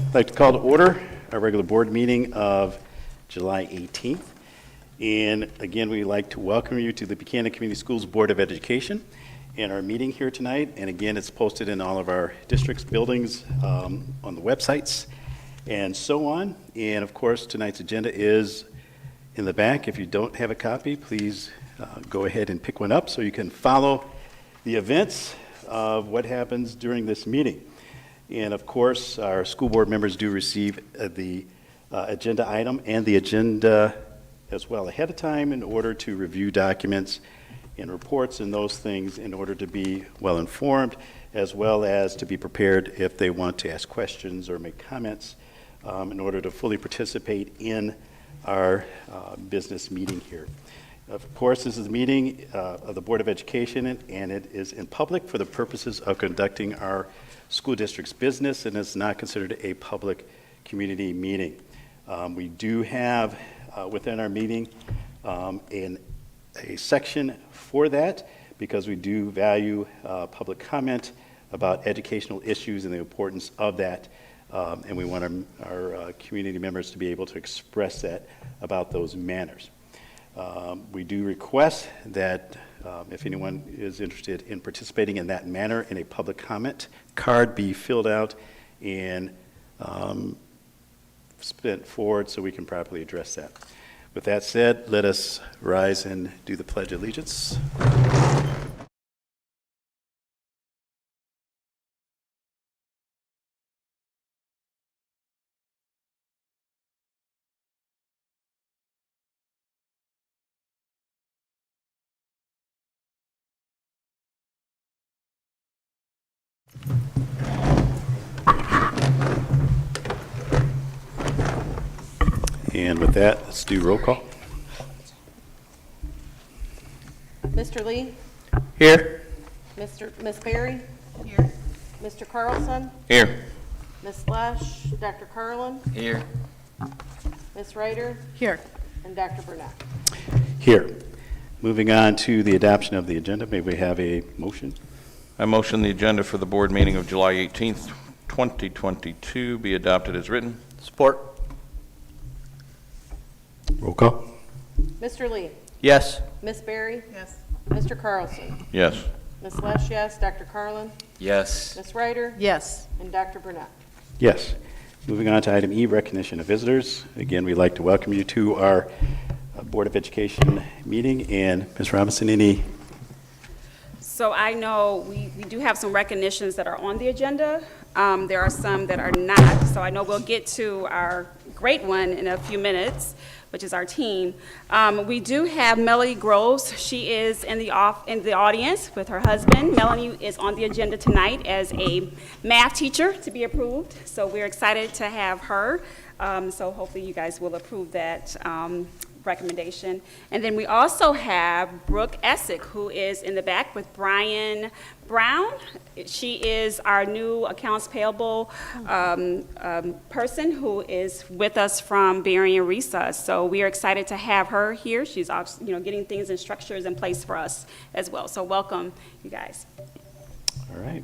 I'd like to call to order our regular board meeting of July 18th. And again, we'd like to welcome you to the Buchanan Community Schools Board of Education and our meeting here tonight. And again, it's posted in all of our districts, buildings, on the websites, and so on. And of course, tonight's agenda is in the back. If you don't have a copy, please go ahead and pick one up so you can follow the events of what happens during this meeting. And of course, our school board members do receive the agenda item and the agenda as well ahead of time in order to review documents and reports and those things in order to be well informed, as well as to be prepared if they want to ask questions or make comments in order to fully participate in our business meeting here. Of course, this is a meeting of the Board of Education, and it is in public for the purposes of conducting our school district's business, and it's not considered a public community meeting. We do have within our meeting a section for that, because we do value public comment about educational issues and the importance of that, and we want our community members to be able to express that about those manners. We do request that if anyone is interested in participating in that manner, in a public comment card be filled out and spent forward so we can properly address that. With that said, let us rise and do the Pledge of Allegiance. And with that, let's do roll call. Mr. Lee? Here. Miss Berry? Here. Mr. Carlson? Here. Miss Slash? Dr. Carlin? Here. Miss Ryder? Here. And Dr. Burnett. Here. Moving on to the adoption of the agenda, may we have a motion? I motion the agenda for the board meeting of July 18th, 2022 be adopted as written. Support. Roll call. Mr. Lee? Yes. Miss Berry? Yes. Mr. Carlson? Yes. Miss Slash, yes. Dr. Carlin? Yes. Miss Ryder? Yes. And Dr. Burnett. Yes. Moving on to item E, recognition of visitors. Again, we'd like to welcome you to our Board of Education meeting. And Ms. Robinson, any? So I know we do have some recognitions that are on the agenda. There are some that are not. So I know we'll get to our great one in a few minutes, which is our team. We do have Melody Groves. She is in the audience with her husband. Melanie is on the agenda tonight as a math teacher to be approved. So we're excited to have her. So hopefully you guys will approve that recommendation. And then we also have Brooke Essick, who is in the back with Brian Brown. She is our new accounts payable person who is with us from Berry and Risa. So we are excited to have her here. She's also, getting things and structures in place for us as well. So welcome, you guys. All right.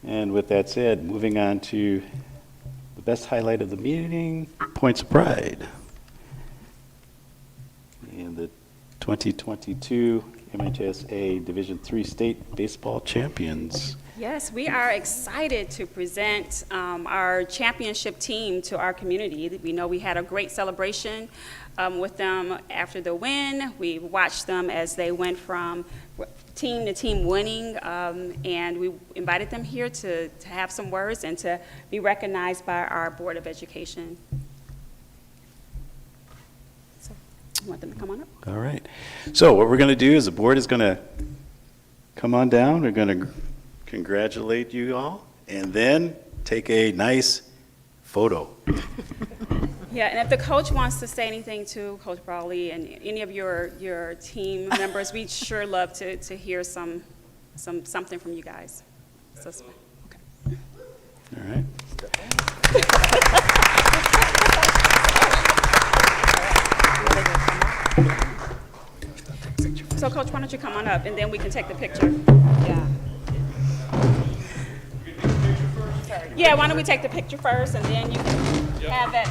And with that said, moving on to the best highlight of the meeting, points of pride. And the 2022 MHSA Division III State Baseball Champions. Yes, we are excited to present our championship team to our community. We know we had a great celebration with them after the win. We watched them as they went from team to team winning, and we invited them here to have some words and to be recognized by our Board of Education. So, you want them to come on up? All right. So what we're going to do is the board is going to come on down. We're going to congratulate you all and then take a nice photo. Yeah, and if the coach wants to say anything to Coach Brawley and any of your team members, we'd sure love to hear something from you guys. So, okay. All right. So, Coach, why don't you come on up, and then we can take the picture. Yeah. Yeah, why don't we take the picture first, and then you can have that.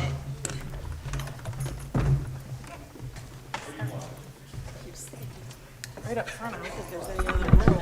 Right up front, I don't think there's any other room.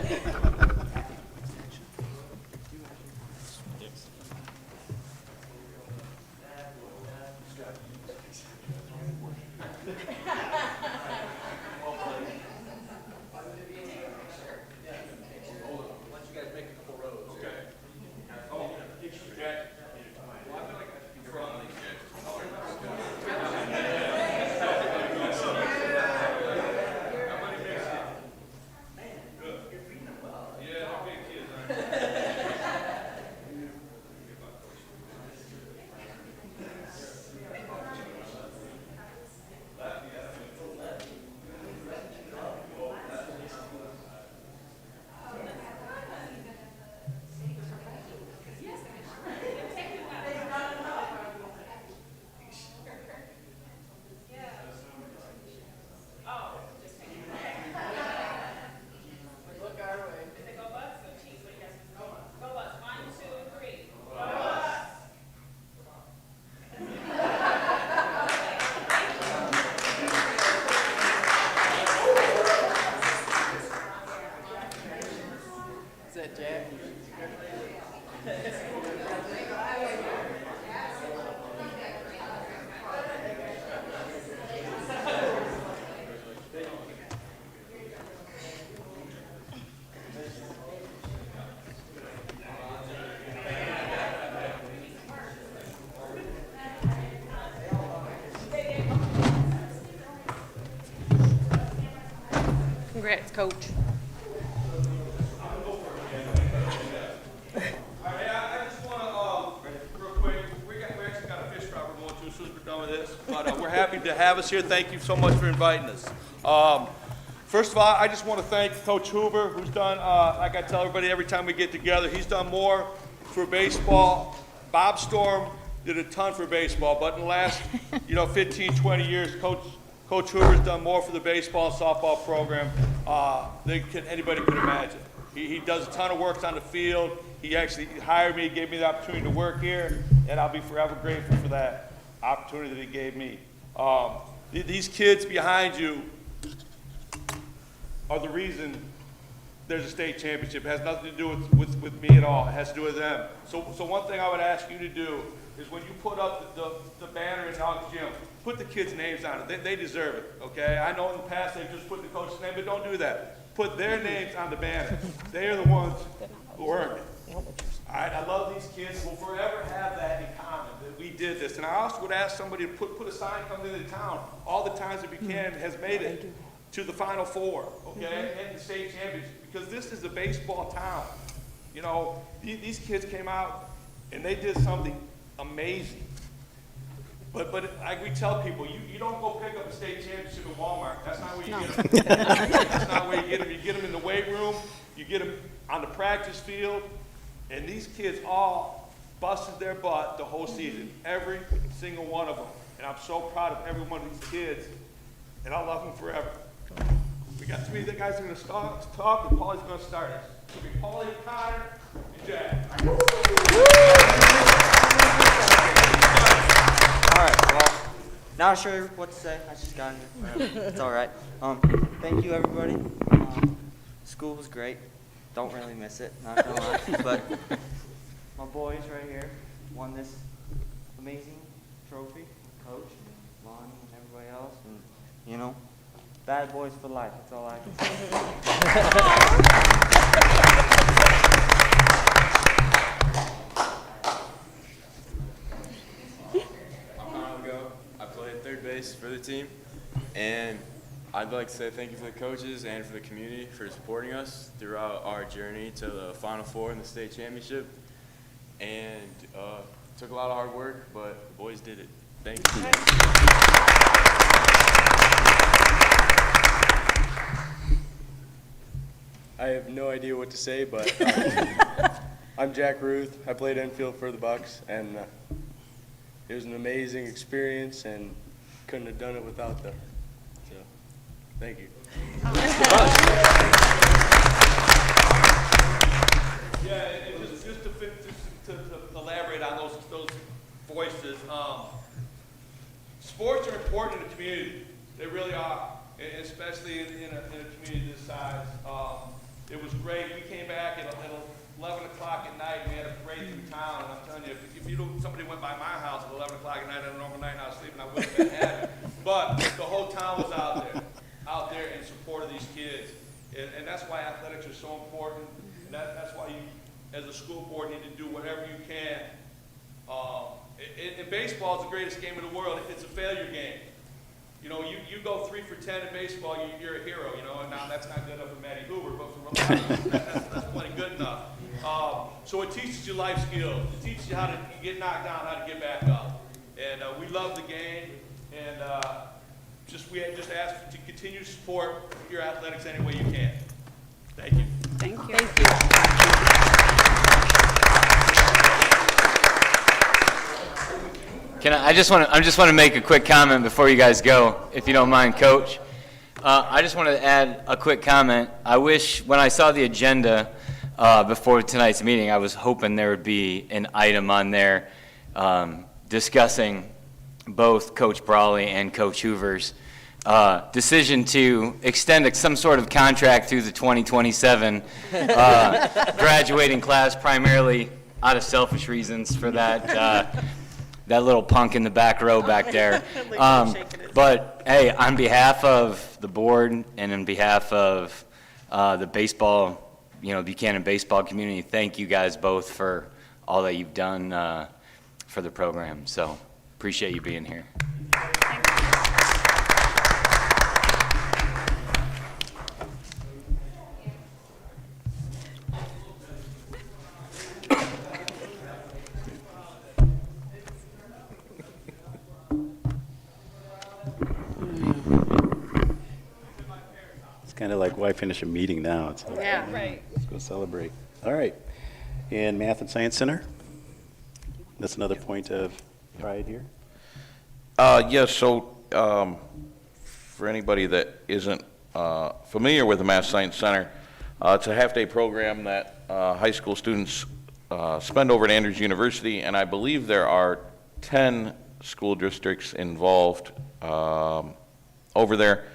Is that Jack? Congrats, Coach. I just want to, real quick, we actually got a fish fry we're going to as soon as we're done with this, but we're happy to have us here. Thank you so much for inviting us. First of all, I just want to thank Coach Hoover, who's done, like I tell everybody every time we get together, he's done more for baseball. Bob Storm did a ton for baseball, but in the last, 15, 20 years, Coach Hoover's done more for the baseball and softball program than anybody could imagine. He does a ton of work on the field. He actually hired me, gave me the opportunity to work here, and I'll be forever grateful for that opportunity that he gave me. These kids behind you are the reason there's a state championship. It has nothing to do with me at all. It has to do with them. So one thing I would ask you to do is when you put up the banner in Hog's Gym, put the kids' names on it. They deserve it, okay? I know in the past they've just put the coach's name, but don't do that. Put their names on the banner. They are the ones who earned it. All right, I love these kids. We'll forever have that in common, that we did this. And I also would ask somebody to put a sign coming into town. All the times that Buchanan has made it to the Final Four, okay, and the state championship, because this is a baseball town. These kids came out and they did something amazing. But like we tell people, you don't go pick up a state championship at Walmart. That's not where you get them. That's not where you get them. You get them in the weight room. You get them on the practice field. And these kids all busted their butt the whole season, every single one of them. And I'm so proud of every one of these kids, and I love them forever. We got three of the guys who are going to talk, and Paulie's going to start us. It's going to be Paulie, Connor, and Jack. All right, well, not sure what to say. I just got here. It's all right. Thank you, everybody. School was great. Don't really miss it, not gonna lie. But my boys right here won this amazing trophy. Coach, and Lonnie, and everybody else. And, bad boys for life. That's all I can say. A while ago, I played third base for the team, and I'd like to say thank you for the coaches and for the community for supporting us throughout our journey to the Final Four in the state championship. And it took a lot of hard work, but the boys did it. Thank you. I have no idea what to say, but I'm Jack Ruth. I played infield for the Bucks, and it was an amazing experience, and couldn't have done it without them. So, thank you. Yeah, and just to elaborate important in the community. They really are, and especially in a community this size. It was great. We came back at 11 o'clock at night. We had a parade through town, and I'm telling you, if somebody went by my house at 11 o'clock at night on a normal night and I was sleeping, I wouldn't have been happy. But the whole town was out there in support of these kids. And that's why athletics are so important. And that's why you, as a school board, need to do whatever you can. And baseball is the greatest game in the world. It's a failure game. You know, you go 3 for 10 in baseball, you're a hero, you know, and now that's not good enough for Matty Hoover, but for a lot of us, that's plenty good enough. So it teaches you life skills. It teaches you how to get knocked down, how to get back up. And we love the game, and we just ask to continue to support your athletics any way you can. Thank you. Thank you. Thank you. I just want to make a quick comment before you guys go, if you don't mind, Coach. I just wanted to add a quick comment. I wish, when I saw the agenda before tonight's meeting, I was hoping there would be an item on there discussing both Coach Brawley and Coach Hoover's decision to extend some sort of contract through the 2027 graduating class, primarily out of selfish reasons for that little punk in the back row back there. But hey, on behalf of the board and on behalf of the baseball, Buchanan baseball community, thank you guys both for all that you've done for the program. So appreciate you being here. Kind of like, why finish a meeting now? It's like, Yeah, right. Let's go celebrate. All right. And Math and Science Center? That's another point of pride here. Yes, so for anybody that isn't familiar with the Math Science Center, it's a half-day program that high school students spend over at Andrews University, and I believe there are 10 school districts involved over there.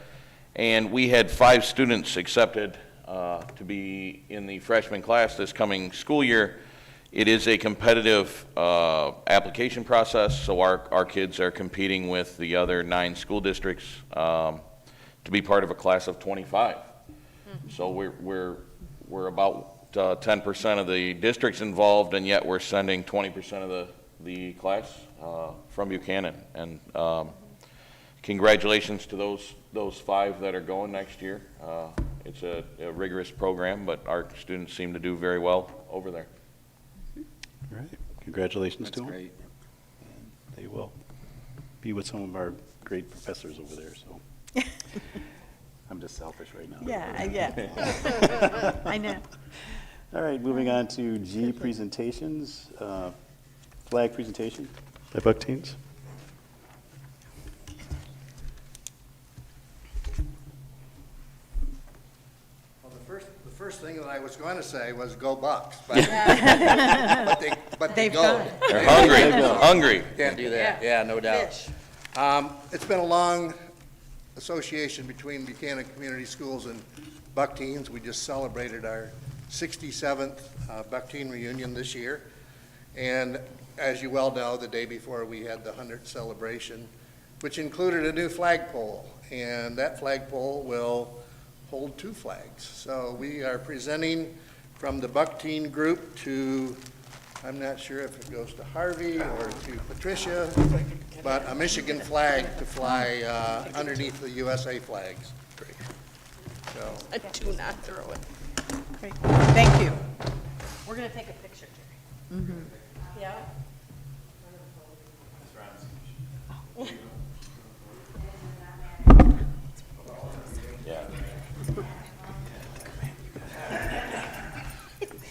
And we had 5 students accepted to be in the freshman class this coming school year. It is a competitive application process, so our kids are competing with the other 9 school districts to be part of a class of 25. So we're about 10% of the districts involved, and yet we're sending 20% of the class from Buchanan. And congratulations to those 5 that are going next year. It's a rigorous program, but our students seem to do very well over there. All right. Congratulations to them. That's great. They will be with some of our great professors over there, so. I'm just selfish right now. Yeah. I know. All right, moving on to G, presentations. Flag presentation by Buck teams. The first thing that I was going to say was go Bucks, but they go. They're hungry. Can't do that. Yeah, no doubt. It's been a long association between Buchanan Community Schools and Buck Teens. We just celebrated our 67th Buck Teen reunion this year, and as you well know, the day before we had the 100th celebration, which included a new flagpole, and that flagpole will hold 2 flags. So we are presenting from the Buck Teen group to, I'm not sure if it goes to Harvey or to Patricia, but a Michigan flag to fly underneath the USA flags. Great. So, Do not throw it. Great. Thank you. We're going to take a picture, Jerry. Yeah.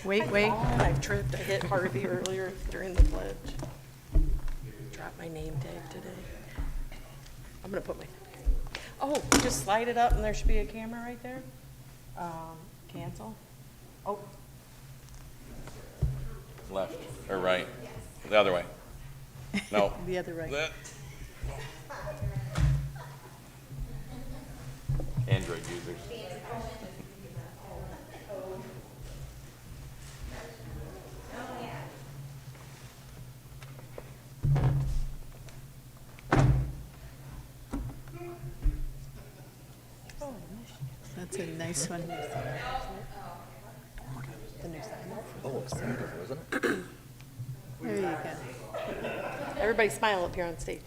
Wait. I tripped. I hit Harvey earlier during the pledge. Dropped my name tag today. I'm going to put my, oh, just slide it up and there should be a camera right there. Cancel. Oh, Left or right? The other way. No. The other right. Android users. That's a nice one. There you go. Everybody smile up here on stage.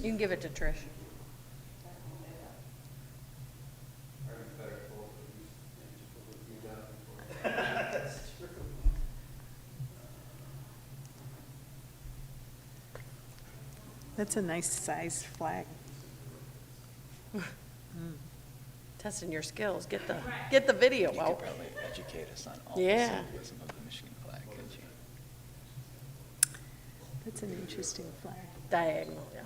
You can give it to Trish. That's a nice size flag. Testing your skills. Get the video out. Probably educate us on all Yeah. the symbolism of the Michigan flag, could you? That's an interesting flag. Diagonal, yeah.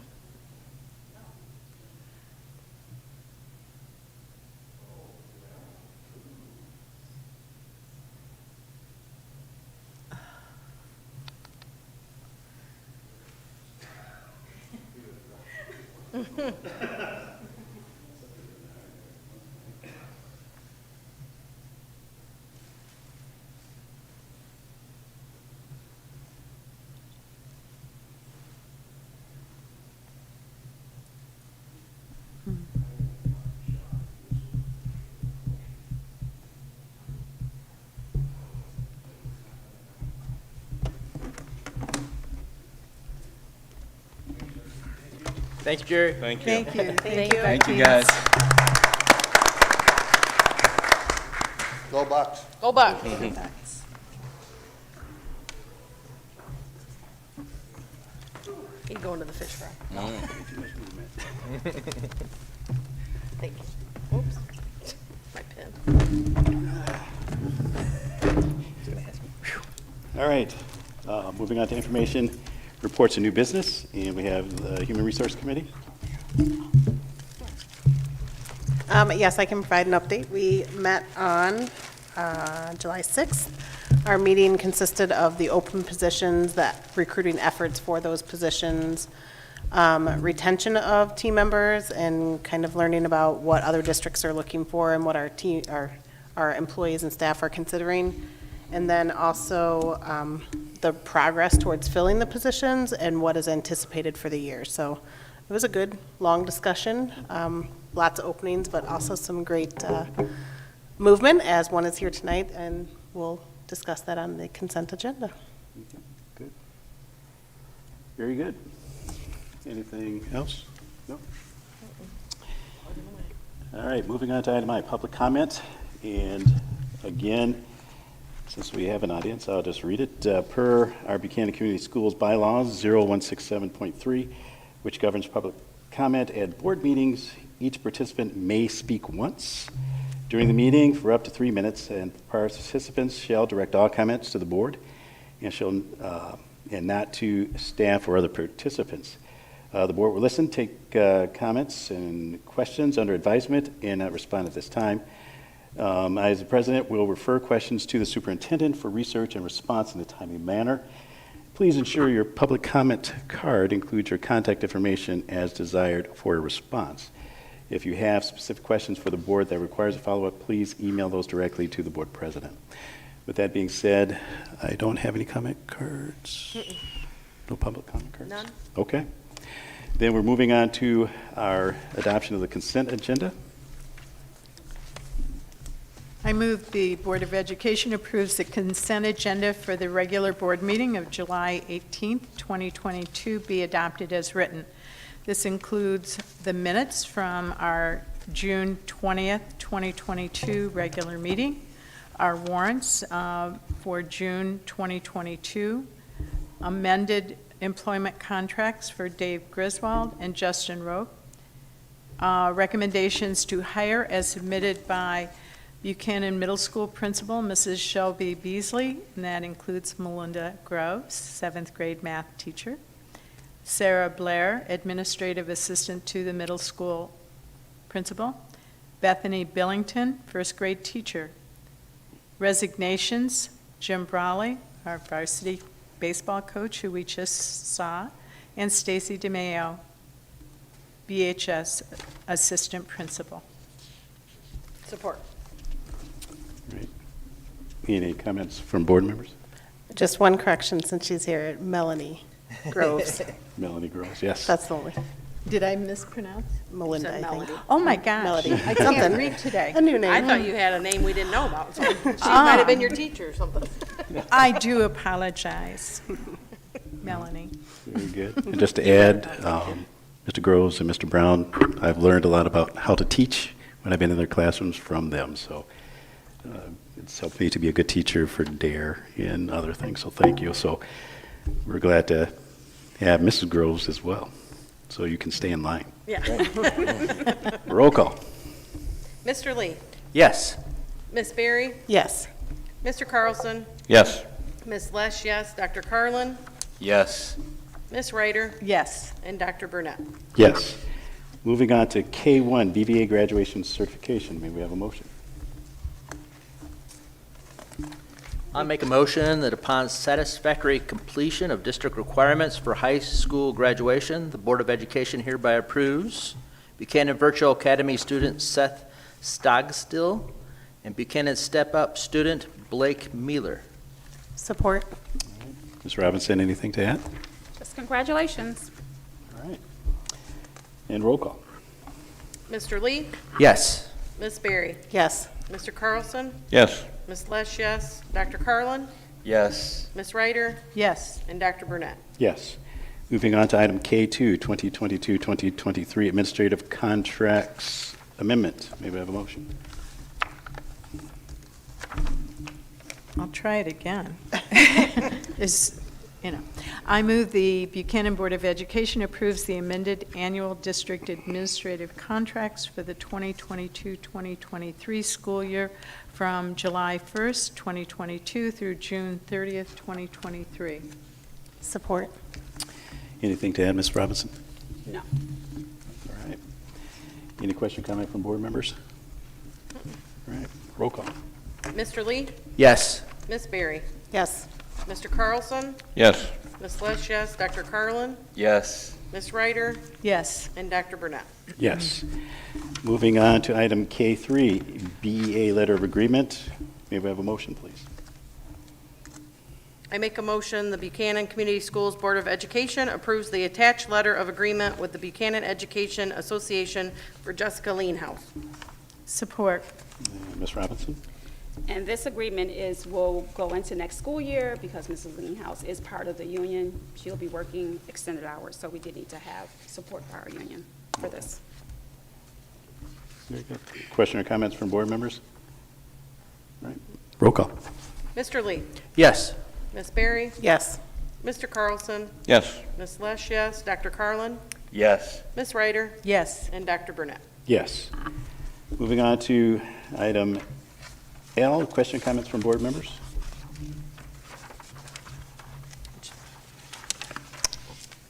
Thank you, Jerry. Thank you. Thank you. Thank you. Thank you, guys. Go Bucks. Go Bucks. He's going to the fish fry. Thank you. Oops. My pen. All right, moving on to information, reports and new business, and we have the Human Resource Committee. Yes, I can provide an update. We met on July 6th. Our meeting consisted of the open positions, that recruiting efforts for those positions, retention of team members, and kind of learning about what other districts are looking for and what our employees and staff are considering. And then also the progress towards filling the positions and what is anticipated for the year. So it was a good, long discussion. Lots of openings, but also some great movement, as one is here tonight, and we'll discuss that on the consent agenda. Good. Very good. Anything else? No? All right, moving on to item I, public comment. And again, since we have an audience, I'll just read it. Per our Buchanan Community Schools bylaws 0167.3, which governs public comment at board meetings, each participant may speak once during the meeting for up to 3 minutes, and participants shall direct all comments to the board and not to staff or other participants. The board will listen, take comments and questions under advisement, and not respond at this time. I, as the president, will refer questions to the superintendent for research and response in a timely manner. Please ensure your public comment card includes your contact information as desired for a response. If you have specific questions for the board that requires a follow-up, please email those directly to the board president. With that being said, I don't have any comment cards. No public comment cards? None. Okay. Then we're moving on to our adoption of the consent agenda. I move the Board of Education approves the consent agenda for the regular board meeting of July 18th, 2022 be adopted as written. This includes the minutes from our June 20th, 2022 regular meeting, our warrants for June 2022, amended employment contracts for Dave Griswold and Justin Roque, recommendations to hire as submitted by Buchanan Middle School Principal, Mrs. Shelby Beasley, and that includes Melinda Groves, 7th grade math teacher, Sarah Blair, Administrative Assistant to the Middle School Principal, Bethany Billington, 1st grade teacher. Resignations, Jim Brawley, our varsity baseball coach, who we just saw, and Stacy DeMayo, BHS assistant principal. Support. Right. Any comments from board members? Just one correction since she's here, Melanie Groves. Melanie Gross, yes. That's the only, Did I mispronounce? Melinda, Said I think. Melody. Oh, my gosh. Melody. I Something. can't read today. A new name. I thought you had a name we didn't know about, so she might have been your teacher or something. I do apologize, Melanie. Very good. And just to add, Mr. Groves and Mr. Brown, I've learned a lot about how to teach when I've been in their classrooms from them. So it's helped me to be a good teacher for DARE and other things. So thank you. So we're glad to have Mrs. Groves as well, so you can stay in line. Yeah. Roll call. Mr. Lee, Yes. Miss Berry, Yes. Mr. Carlson, Yes. Miss Lesh, yes, Dr. Carlin, Yes. Miss Ryder, Yes. and Dr. Burnett. Yes. Moving on to K1, BBA Graduation Certification. May we have a motion? I make a motion that upon satisfactory completion of district requirements for high school graduation, the Board of Education hereby approves Buchanan Virtual Academy student Seth Stogstill and Buchanan Step Up student Blake Mealer. Support. Ms. Robinson, anything to add? Just congratulations. All right. And roll call. Mr. Lee, Yes. Miss Berry, Yes. Mr. Carlson, Yes. Miss Lesh, yes, Dr. Carlin, Yes. Miss Ryder, Yes. and Dr. Burnett. Yes. Moving on to item K2, 2022-2023 Administrative Contracts Amendment. May we have a motion? I'll try it again. I move the Buchanan Board of Education approves the amended annual district administrative contracts for the 2022-2023 school year from July 1st, 2022 through June 30th, 2023. Support. Anything to add, Ms. Robinson? No. All right. Any question, comment from board members? All right. Roll call. Mr. Lee, Yes. Miss Berry, Yes. Mr. Carlson, Yes. Miss Lesh, yes, Dr. Carlin, Yes. Miss Ryder, Yes. and Dr. Burnett. Yes. Moving on to item K3, BEA Letter of Agreement. May we have a motion, please? I make a motion, the Buchanan Community Schools Board of Education approves the attached letter of agreement with the Buchanan Education Association for Jessica Leanhouse. Support. Ms. Robinson? And this agreement will go into next school year because Mrs. Leanhouse is part of the union. She'll be working extended hours, so we did need to have support by our union for this. Very good. Question or comments from board members? All right. Roll call. Mr. Lee, Yes. Miss Berry, Yes. Mr. Carlson, Yes. Miss Lesh, yes, Dr. Carlin, Yes. Miss Ryder, Yes. and Dr. Burnett. Yes. Moving on to item L, question or comments from board members?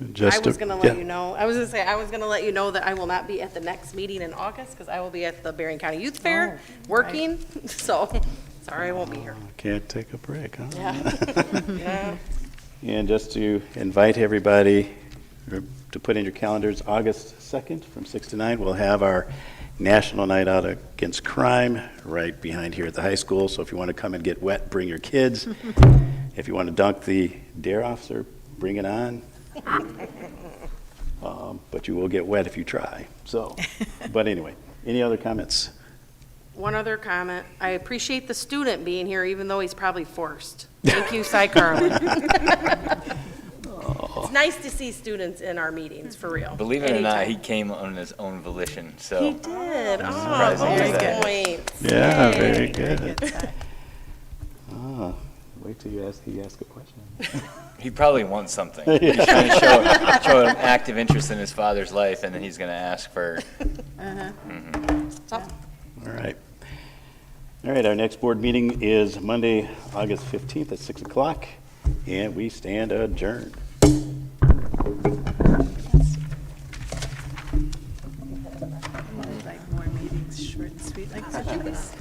I was going to let you know, I was going to say, I was going to let you know that I will not be at the next meeting in August because I will be at the Berrien County Youth Fair working, so, sorry, I won't be here. Can't take a break, huh? Yeah. Yeah. And just to invite everybody to put in your calendars, August 2nd from 6 to 9, we'll have our National Night Out Against Crime right behind here at the high school. So if you want to come and get wet, bring your kids. If you want to dunk the DARE officer, bring it on. But you will get wet if you try. So, but anyway, any other comments? One other comment, I appreciate the student being here even though he's probably forced. Thank you, Cy Carlin. It's nice to see students in our meetings, for real. Believe it or not, he Anytime. came on his own volition, so. He did, oh, surprised he did that. bonus points. Yeah, Yay. very good. Wait till he asks a question. He probably wants something. He's trying to show an active interest in his father's life, and then he's going to ask for. So, All right. All right, our next board meeting is Monday, August 15th at 6 o'clock, and we stand adjourned. Like more meetings, short and sweet like this.